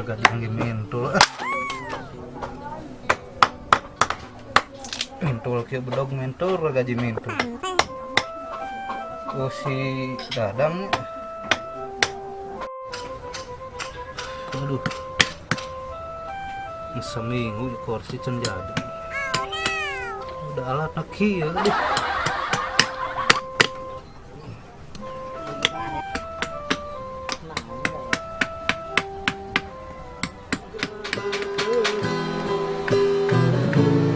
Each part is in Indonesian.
gaji angin mintul. Mintul kieu bedog mintul gaji mintul. Oh si Dadang. Aduh. Seminggu di kursi can jadi. Udah alat nak kieu aduh.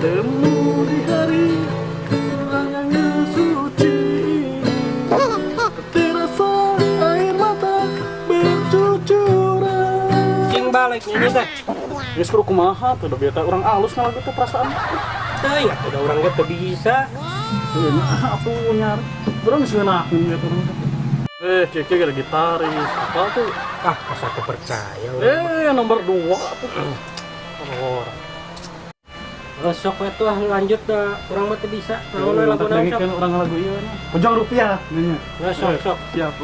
Temu di hari yang suci, terasa air mata bercucuran. Sing balik nyanyi teh. Geus kudu kumaha tuh, da bieta urang alus ngalah gitu perasaan. Teh ya udah orang ge teu bisa. Heuh nah atuh nyar. Urang geus ngeunakeun gitu urang teh. Cek ada gitaris apa tuh? Ah, masa teu percaya. Nomor 2 tuh. Orang. Sok we tuh lanjut dah, urang mah teu bisa. Naon we lagu naon sok. Kan urang lagu ieu na. Pojong rupiah nya. Nah, sok. Siap.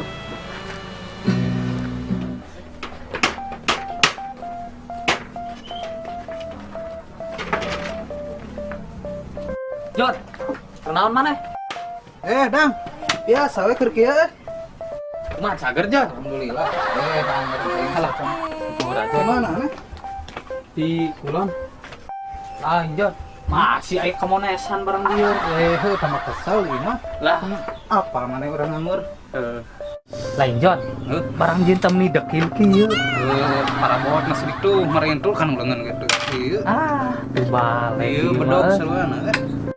Jod. Kenaon maneh? Dang. Biasa we keur kieu. Kumaha sager Jod? Alhamdulillah. Dang alah can. Di Mana nih? Di Kulon. Lain Jod. Masih aya kemonesan barang dieu. Tambah kesel ieu mah. Lah, Apa maneh urang ngameur? lain Jod. Barang jinten ni dekil kieu. Parabot masih itu marentul kan ulangan gitu. Ieu. Teu balik. Ieu bedog sarwana.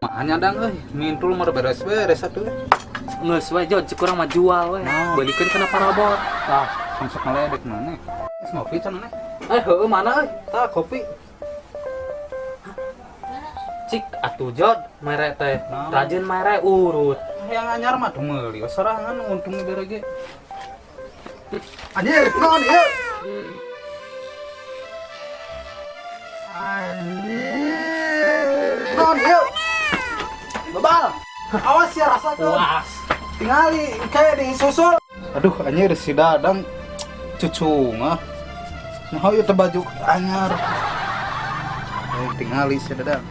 Mahanya dang euy, mintul mah beres-beres atuh. Geus we Jod, cik urang mah jual we. Balikeun kana parabot. Tah, masuk ngaledek maneh. Geus ngopi can maneh. Heueuh mana euy? Tah kopi. Cik atuh Jod, mere teh. Naon? Rajin mere urut. Yang anyar mah tuh meuli sorangan untung di berege. Anjir, naon ieu? Anjir. Naon ieu? Bebal. Awas ya rasakeun. Puas. Tingali kayak disusul. Aduh, anjir si Dadang cucu mah. Nah, ieu teh baju anyar. Tingali si Dadang.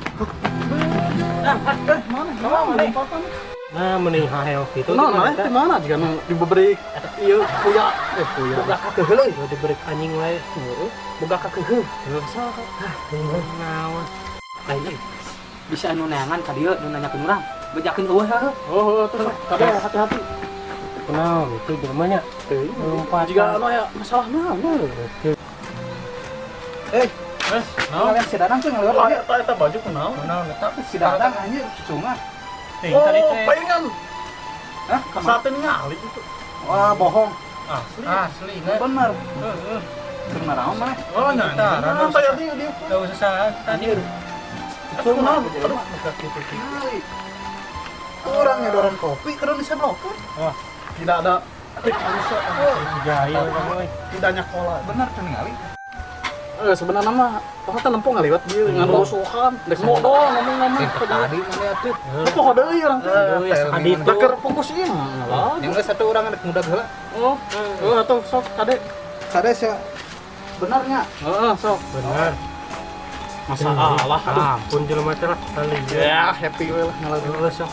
Nah, mending haeo gitu. Nah, di mana jika diberi ieu puya puya. Boga kakeuheul euy, diberi anjing we. Boga kakeuheul. Teu saha. Naon. Lain euy. Bisa anu neangan ka dieu nu nanyakeun urang. Bejakeun eueuh heuh. Oh, terus kada hati-hati. Kunaon itu jelema nya? Teuing lompat. Jika anu aya masalah naon? Kalian si Dadang tuh ngeliat lagi. Eta baju kunaon? Tapi si Dadang anjir cucu mah. Tadi teh. palingan Hah? saten ngali itu. Wah, bohong. Asli kan. Bener. Bener naon mah. Oh, nah, saya dia. Enggak usah saat tadi. Cucu mah Tingali. Orang ngedoran kopi ke Indonesia blokir. Wah, tidak ada manusia. Gaya euy. Tidak nyakola. Bener tingali. Sebenarnya mah pokoknya lempung ngaliwat dia nganu rusuhan dek modal ngomong-ngomong Tadi mana tuh? apa ada ieu urang teh Adi itu. deker fokus ieu Yang geus satu orang anak muda heula. oh atuh sok kade Kade sia benernya. heeh sok Benar. masalah aduh Ampun jelema teh lah. ya happy we lah ngalah Terus sok.